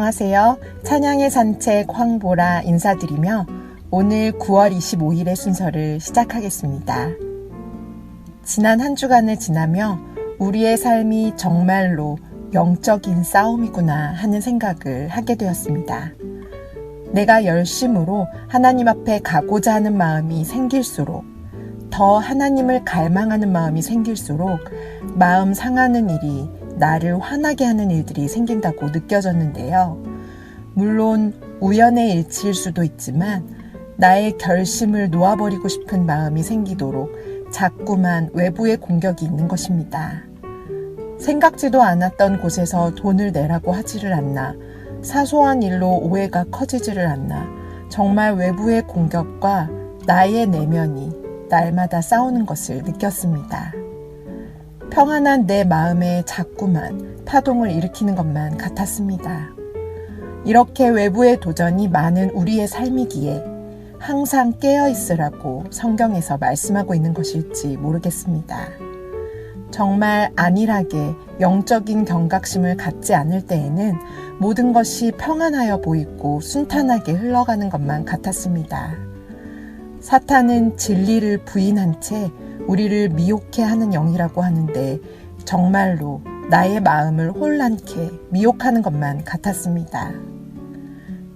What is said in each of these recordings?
안녕하세요. 찬양의 산책 황보라 인사드리며 오늘 9월 25일의 순서를 시작하겠습니다. 지난 한 주간을 지나며 우리의 삶이 정말로 영적인 싸움이구나 하는 생각을 하게 되었습니다. 내가 열심으로 하나님 앞에 가고자 하는 마음이 생길수록, 더 하나님을 갈망하는 마음이 생길수록 마음 상하는 일이, 나를 화나게 하는 일들이 생긴다고 느껴졌는데요. 물론 우연의 일치일 수도 있지만 나의 결심을 놓아버리고 싶은 마음이 생기도록 자꾸만 외부의 공격이 있는 것입니다. 생각지도 않았던 곳에서 돈을 내라고 하지를 않나, 사소한 일로 오해가 커지지를 않나, 정말 외부의 공격과 나의 내면이 날마다 싸우는 것을 느꼈습니다. 평안한 내 마음에 자꾸만 파동을 일으키는 것만 같았습니다. 이렇게 외부의 도전이 많은 우리의 삶이기에 항상 깨어있으라고 성경에서 말씀하고 있는 것일지 모르겠습니다. 정말 안일하게 영적인 경각심을 갖지 않을 때에는 모든 것이 평안하여 보이고 순탄하게 흘러가는 것만 같았습니다. 사탄은 진리를 부인한 채 우리를 미혹해 하는 영이라고 하는데 정말로 나의 마음을 혼란케 미혹하는 것만 같았습니다.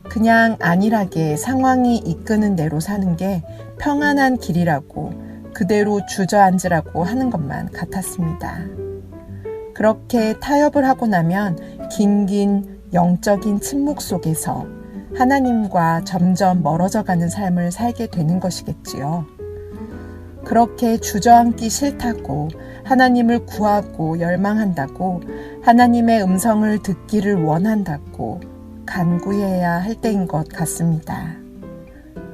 그냥 안일하게 상황이 이끄는 대로 사는 게 평안한 길이라고 그대로 주저앉으라고 하는 것만 같았습니다. 그렇게 타협을 하고 나면 긴긴 영적인 침묵 속에서 하나님과 점점 멀어져가는 삶을 살게 되는 것이겠지요. 그렇게 주저앉기 싫다고, 하나님을 구하고 열망한다고, 하나님의 음성을 듣기를 원한다고 간구해야 할 때인 것 같습니다.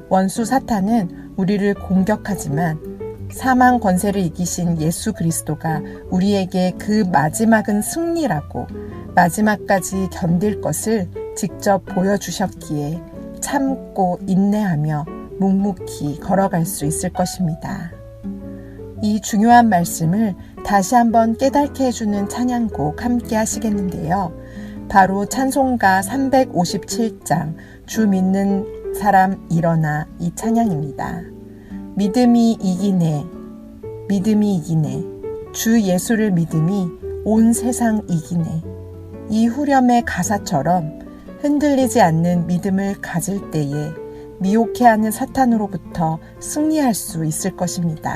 원수 사탄은 우리를 공격하지만 사망 권세를 이기신 예수 그리스도가 우리에게 그 마지막은 승리라고, 마지막까지 견딜 것을 직접 보여주셨기에 참고 인내하며 묵묵히 걸어갈 수 있을 것입니다. 이 중요한 말씀을 다시 한번 깨닫게 해주는 찬양곡 함께 하시겠는데요. 바로 찬송가 357장 주 믿는 사람 일어나, 이 찬양입니다. 믿음이 이기네, 믿음이 이기네, 주 예수를 믿음이 온 세상 이기네. 이 후렴의 가사처럼 흔들리지 않는 믿음을 가질 때에 미혹해하는 사탄으로부터 승리할 수 있을 것입니다.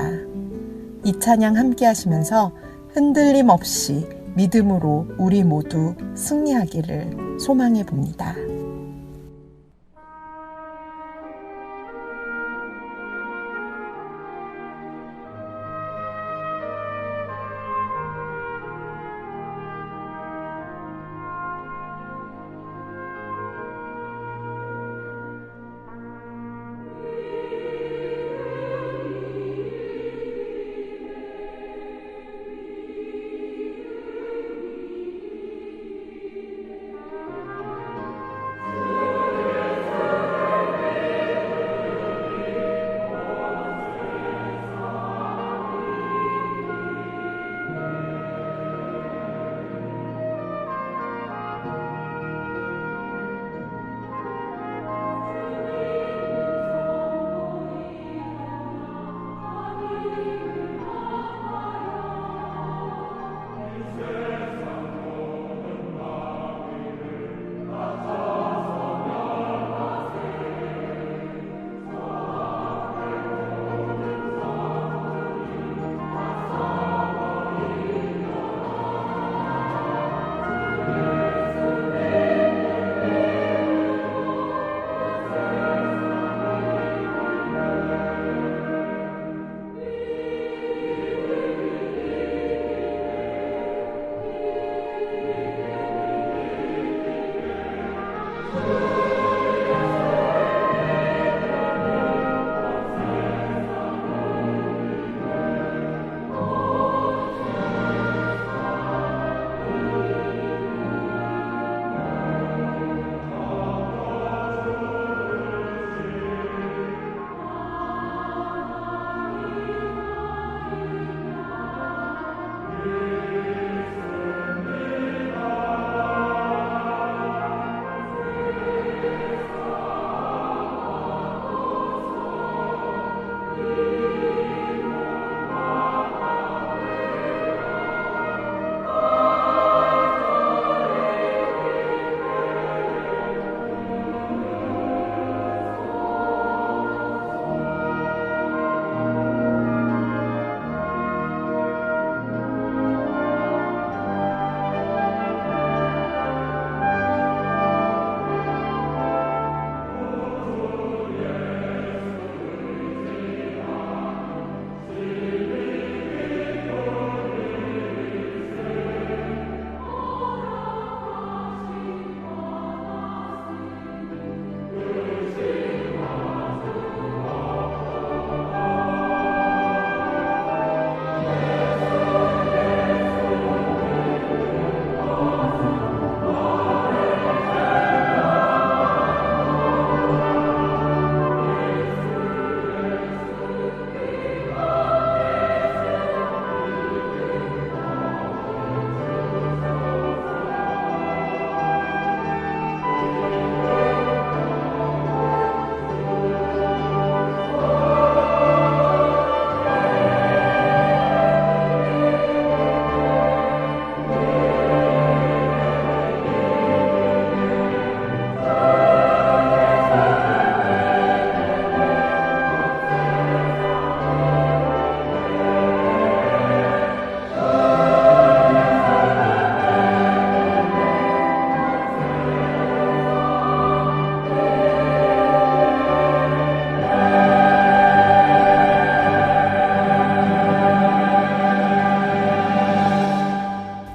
이 찬양 함께 하시면서 흔들림 없이 믿음으로 우리 모두 승리하기를 소망해 봅니다.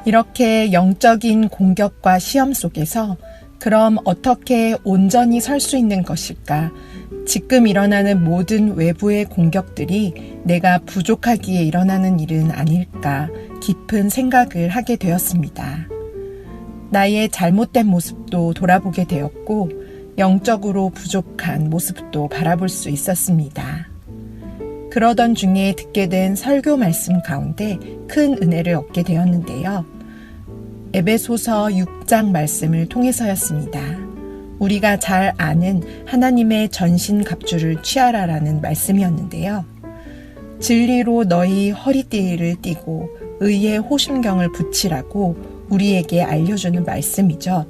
이렇게 영적인 공격과 시험 속에서 그럼 어떻게 온전히 설 수 있는 것일까? 지금 일어나는 모든 외부의 공격들이 내가 부족하기에 일어나는 일은 아닐까 깊은 생각을 하게 되었습니다. 나의 잘못된 모습도 돌아보게 되었고 영적으로 부족한 모습도 바라볼 수 있었습니다. 그러던 중에 듣게 된 설교 말씀 가운데 큰 은혜를 얻게 되었는데요. 에베소서 6장 말씀을 통해서였습니다. 우리가 잘 아는 하나님의 전신 갑주를 취하라라는 말씀이었는데요. 진리로 너희 허리띠를 띠고 의의 호심경을 붙이라고 우리에게 알려주는 말씀이죠.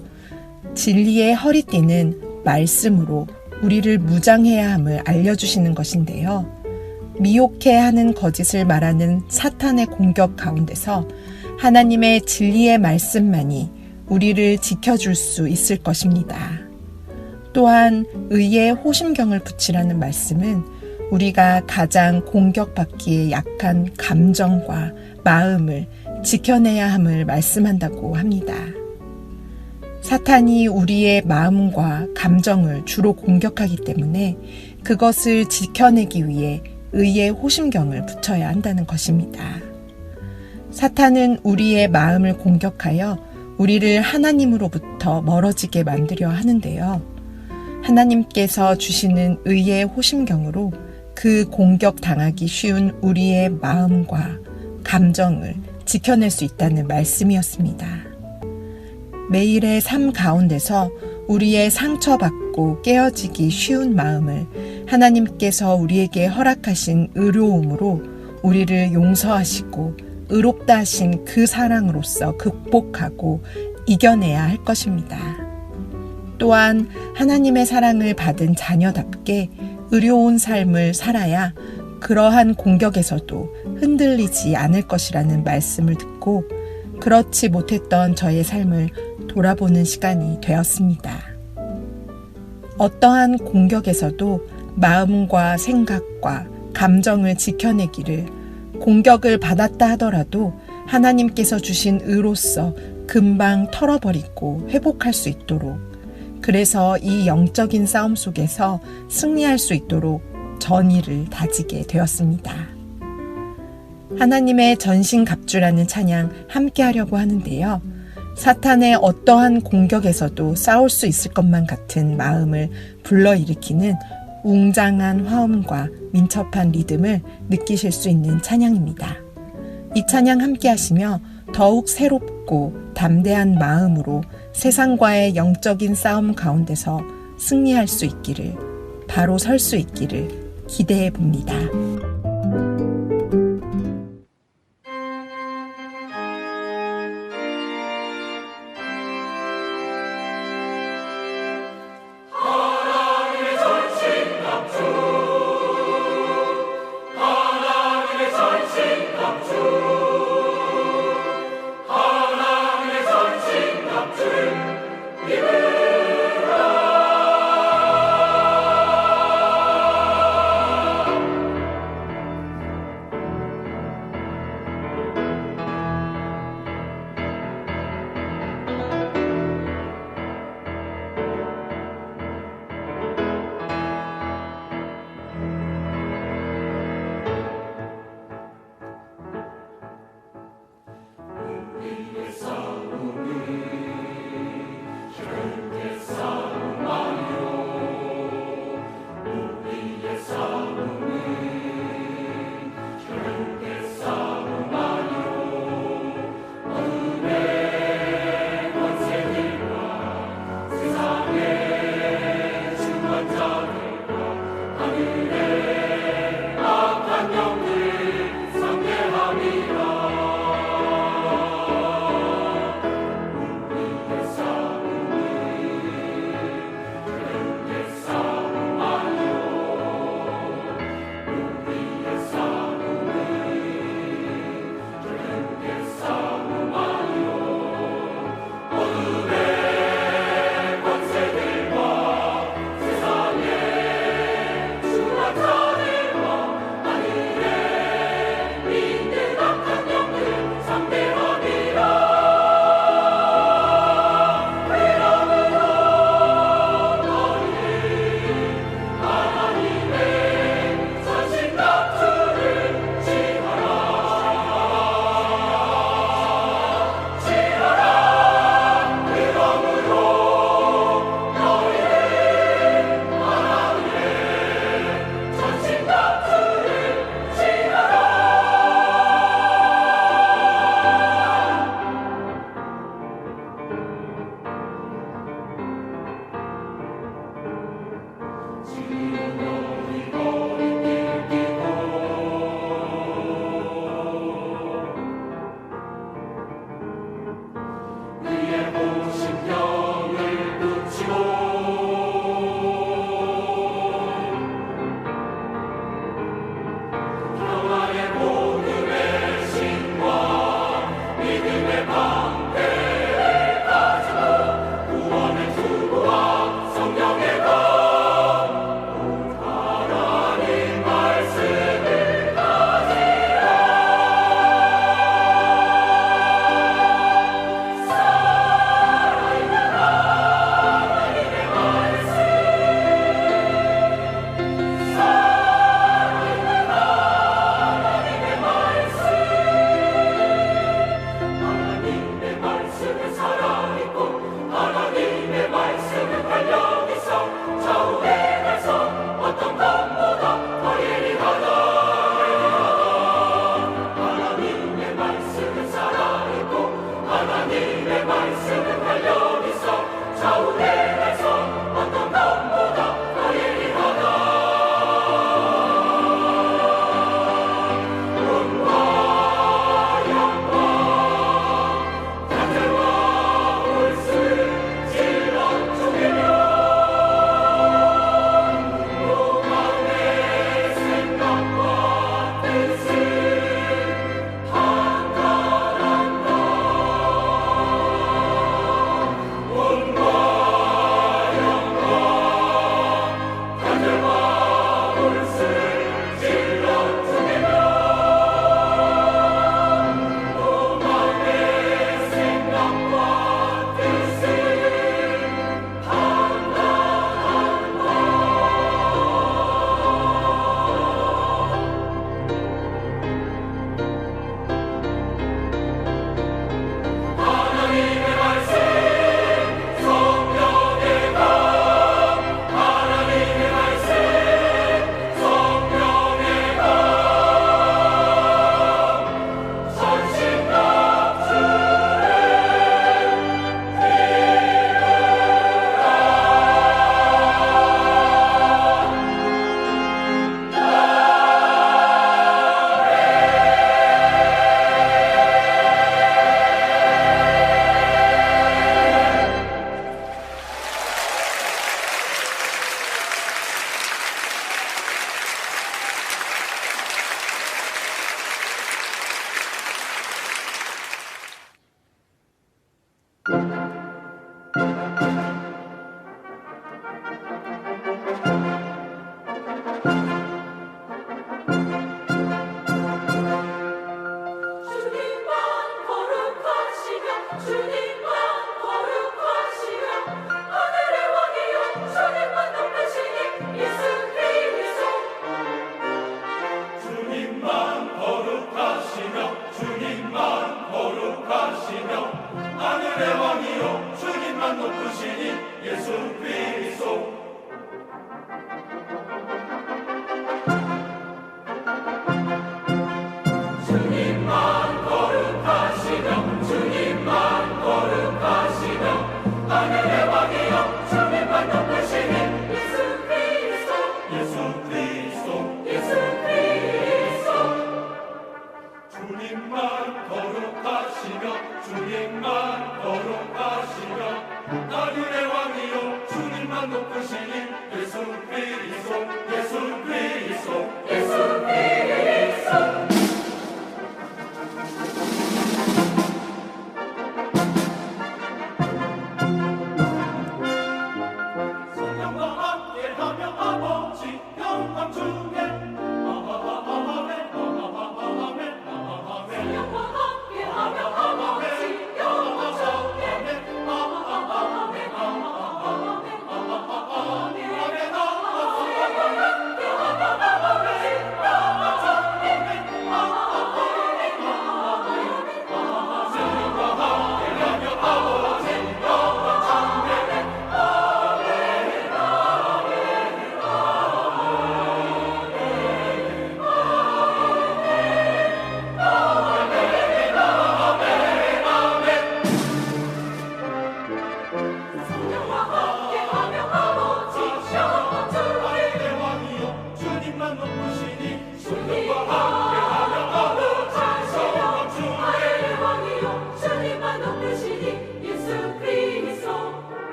진리의 허리띠는 말씀으로 우리를 무장해야 함을 알려주시는 것인데요. 미혹해하는 거짓을 말하는 사탄의 공격 가운데서 하나님의 진리의 말씀만이 우리를 지켜줄 수 있을 것입니다. 또한 의의 호심경을 붙이라는 말씀은 우리가 가장 공격받기에 약한 감정과 마음을 지켜내야 함을 말씀한다고 합니다. 사탄이 우리의 마음과 감정을 주로 공격하기 때문에 그것을 지켜내기 위해 의의 호심경을 붙여야 한다는 것입니다. 사탄은 우리의 마음을 공격하여 우리를 하나님으로부터 멀어지게 만들려 하는데요. 하나님께서 주시는 의의 호심경으로 그 공격당하기 쉬운 우리의 마음과 감정을 지켜낼 수 있다는 말씀이었습니다. 매일의 삶 가운데서 우리의 상처받고 깨어지기 쉬운 마음을 하나님께서 우리에게 허락하신 의로움으로 우리를 용서하시고 의롭다 하신 그 사랑으로서 극복하고 이겨내야 할 것입니다. 또한 하나님의 사랑을 받은 자녀답게 의로운 삶을 살아야 그러한 공격에서도 흔들리지 않을 것이라는 말씀을 듣고 그렇지 못했던 저의 삶을 돌아보는 시간이 되었습니다. 어떠한 공격에서도 마음과 생각과 감정을 지켜내기를 공격을 받았다 하더라도 하나님께서 주신 의로서 금방 털어버리고 회복할 수 있도록 그래서 이 영적인 싸움 속에서 승리할 수 있도록 전의를 다지게 되었습니다. 하나님의 전신갑주라는 찬양 함께 하려고 하는데요. 사탄의 어떠한 공격에서도 싸울 수 있을 것만 같은 마음을 불러일으키는 웅장한 화음과 민첩한 리듬을 느끼실 수 있는 찬양입니다. 이 찬양 함께 하시며 더욱 새롭고 담대한 마음으로 세상과의 영적인 싸움 가운데서 승리할 수 있기를, 바로 설 수 있기를 기대해 봅니다.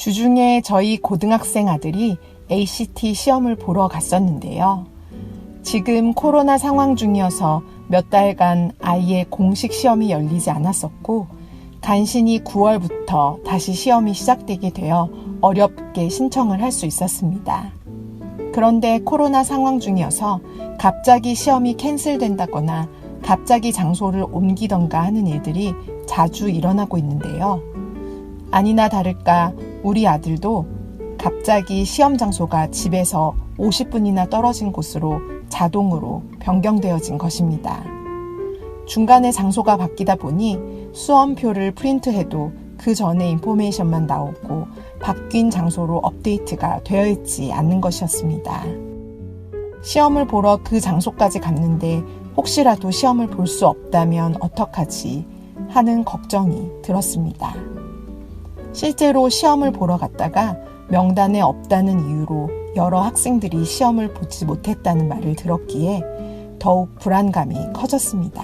주중에 저희 고등학생 아들이 ACT 시험을 보러 갔었는데요. 지금 코로나 상황 중이어서 몇 달간 아이의 공식 시험이 열리지 않았었고 간신히 9월부터 다시 시험이 시작되게 되어 어렵게 신청을 할 수 있었습니다. 그런데 코로나 상황 중이어서 갑자기 시험이 캔슬된다거나 갑자기 장소를 옮기던가 하는 일들이 자주 일어나고 있는데요. 아니나 다를까 우리 아들도 갑자기 시험 장소가 집에서 50분이나 떨어진 곳으로 자동으로 변경되어진 것입니다. 중간에 장소가 바뀌다 보니 수험표를 프린트해도 그 전에 인포메이션만 나오고 바뀐 장소로 업데이트가 되어 있지 않는 것이었습니다. 시험을 보러 그 장소까지 갔는데 혹시라도 시험을 볼 수 없다면 어떡하지 하는 걱정이 들었습니다. 실제로 시험을 보러 갔다가 명단에 없다는 이유로 여러 학생들이 시험을 보지 못했다는 말을 들었기에 더욱 불안감이 커졌습니다.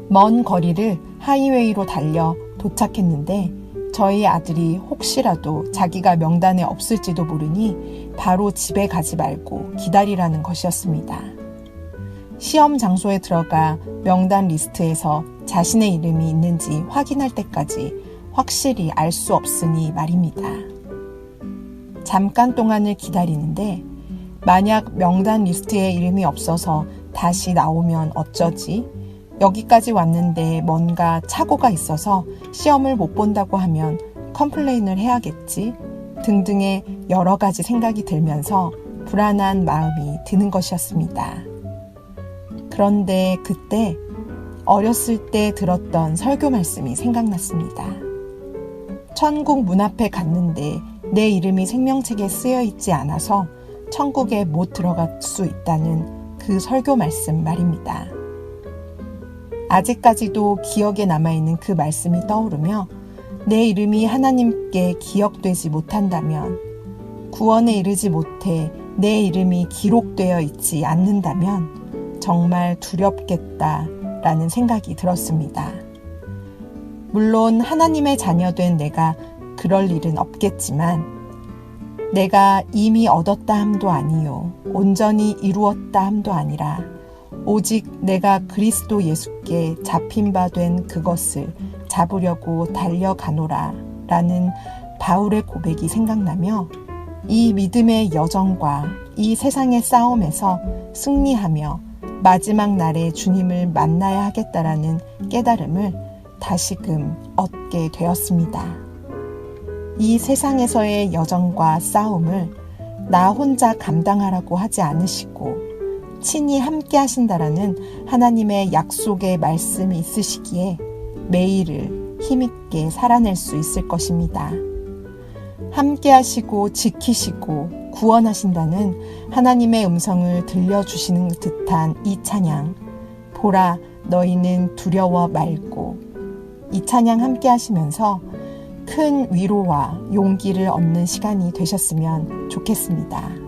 먼 거리를 하이웨이로 달려 도착했는데 저희 아들이 혹시라도 자기가 명단에 없을지도 모르니 바로 집에 가지 말고 기다리라는 것이었습니다. 시험 장소에 들어가 명단 리스트에서 자신의 이름이 있는지 확인할 때까지 확실히 알 수 없으니 말입니다. 잠깐 동안을 기다리는데 만약 명단 리스트에 이름이 없어서 다시 나오면 어쩌지? 여기까지 왔는데 뭔가 착오가 있어서 시험을 못 본다고 하면 컴플레인을 해야겠지 등등의 여러 가지 생각이 들면서 불안한 마음이 드는 것이었습니다. 그런데 그때 어렸을 때 들었던 설교 말씀이 생각났습니다. 천국 문 앞에 갔는데 내 이름이 생명책에 쓰여 있지 않아서 천국에 못 들어갈 수 있다는 그 설교 말씀 말입니다. 아직까지도 기억에 남아있는 그 말씀이 떠오르며 내 이름이 하나님께 기억되지 못한다면, 구원에 이르지 못해 내 이름이 기록되어 있지 않는다면 정말 두렵겠다라는 생각이 들었습니다. 물론 하나님의 자녀된 내가 그럴 일은 없겠지만 내가 이미 얻었다 함도 아니요 온전히 이루었다 함도 아니라 오직 내가 그리스도 예수께 잡힌 바 된 그것을 잡으려고 달려가노라 라는 바울의 고백이 생각나며 이 믿음의 여정과 이 세상의 싸움에서 승리하며 마지막 날에 주님을 만나야 하겠다라는 깨달음을 다시금 얻게 되었습니다. 이 세상에서의 여정과 싸움을 나 혼자 감당하라고 하지 않으시고 친히 함께 하신다라는 하나님의 약속의 말씀이 있으시기에 매일을 힘있게 살아낼 수 있을 것입니다. 함께 하시고 지키시고 구원하신다는 하나님의 음성을 들려주시는 듯한 이 찬양, 보라 너희는 두려워 말고, 이 찬양 함께 하시면서 큰 위로와 용기를 얻는 시간이 되셨으면 좋겠습니다.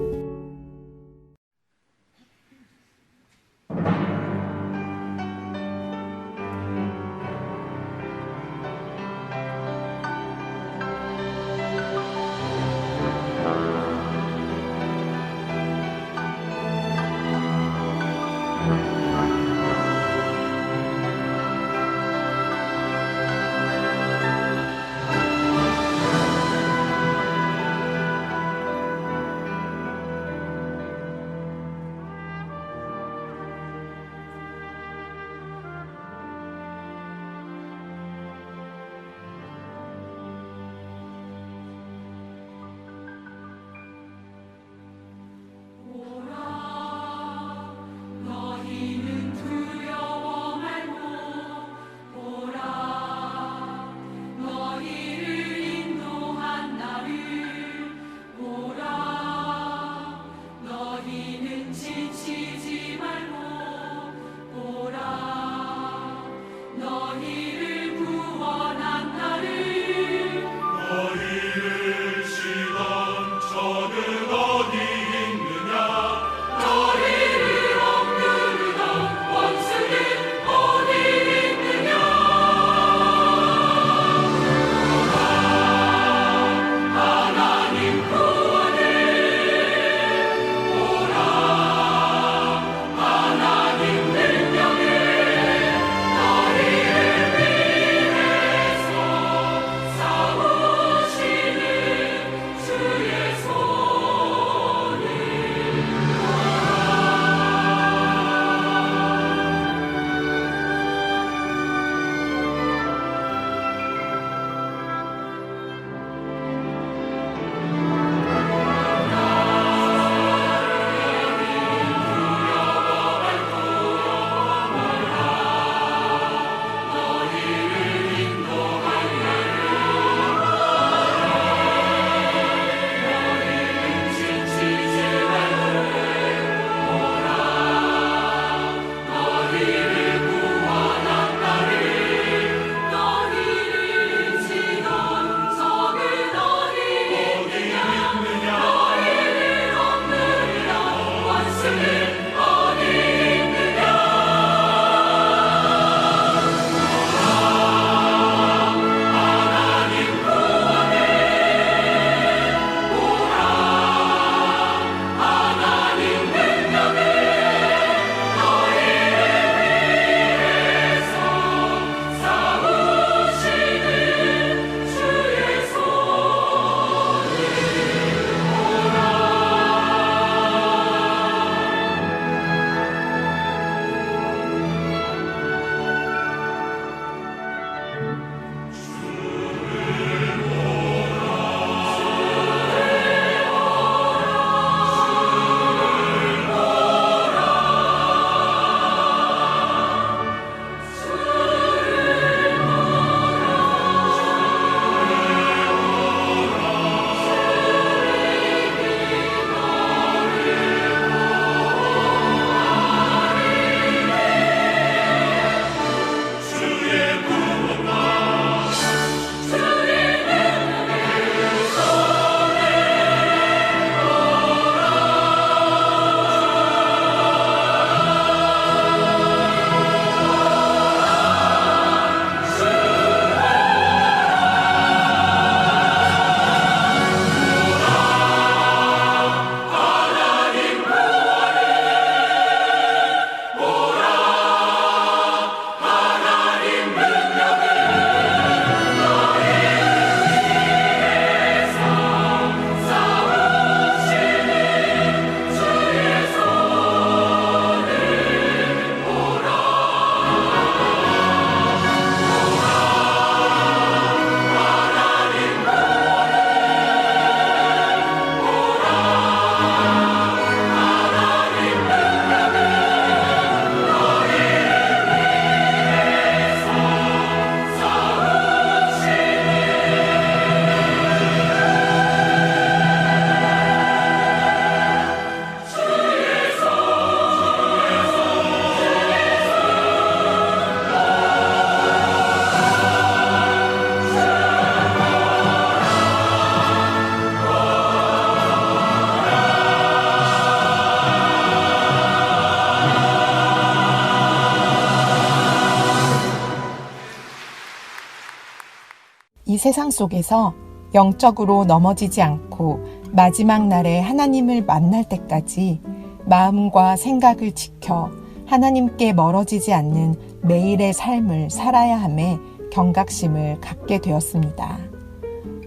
세상 속에서 영적으로 넘어지지 않고 마지막 날에 하나님을 만날 때까지 마음과 생각을 지켜 하나님께 멀어지지 않는 매일의 삶을 살아야 함에 경각심을 갖게 되었습니다.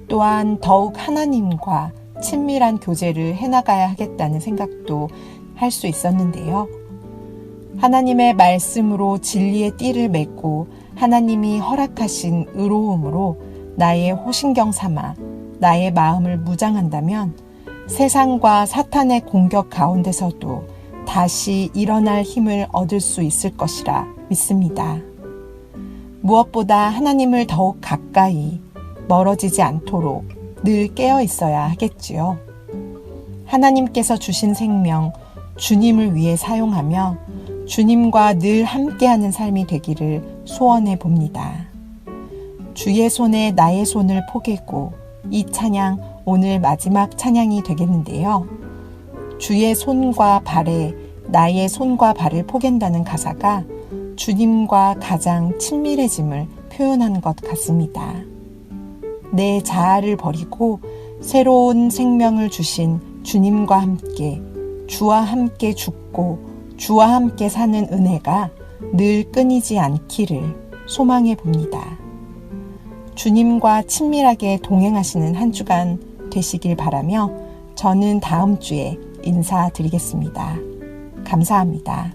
또한 더욱 하나님과 친밀한 교제를 해나가야 하겠다는 생각도 할 수 있었는데요. 하나님의 말씀으로 진리의 띠를 맺고 하나님이 허락하신 의로움으로 나의 호신경 삼아 나의 마음을 무장한다면 세상과 사탄의 공격 가운데서도 다시 일어날 힘을 얻을 수 있을 것이라 믿습니다. 무엇보다 하나님을 더욱 가까이 멀어지지 않도록 늘 깨어 있어야 하겠지요. 하나님께서 주신 생명, 주님을 위해 사용하며 주님과 늘 함께하는 삶이 되기를 소원해 봅니다. 주의 손에 나의 손을 포개고 이 찬양 오늘 마지막 찬양이 되겠는데요. 주의 손과 발에 나의 손과 발을 포갠다는 가사가 주님과 가장 친밀해짐을 표현하는 것 같습니다. 내 자아를 버리고 새로운 생명을 주신 주님과 함께 주와 함께 죽고 주와 함께 사는 은혜가 늘 끊이지 않기를 소망해 봅니다. 주님과 친밀하게 동행하시는 한 주간 되시길 바라며 저는 다음 주에 인사드리겠습니다. 감사합니다.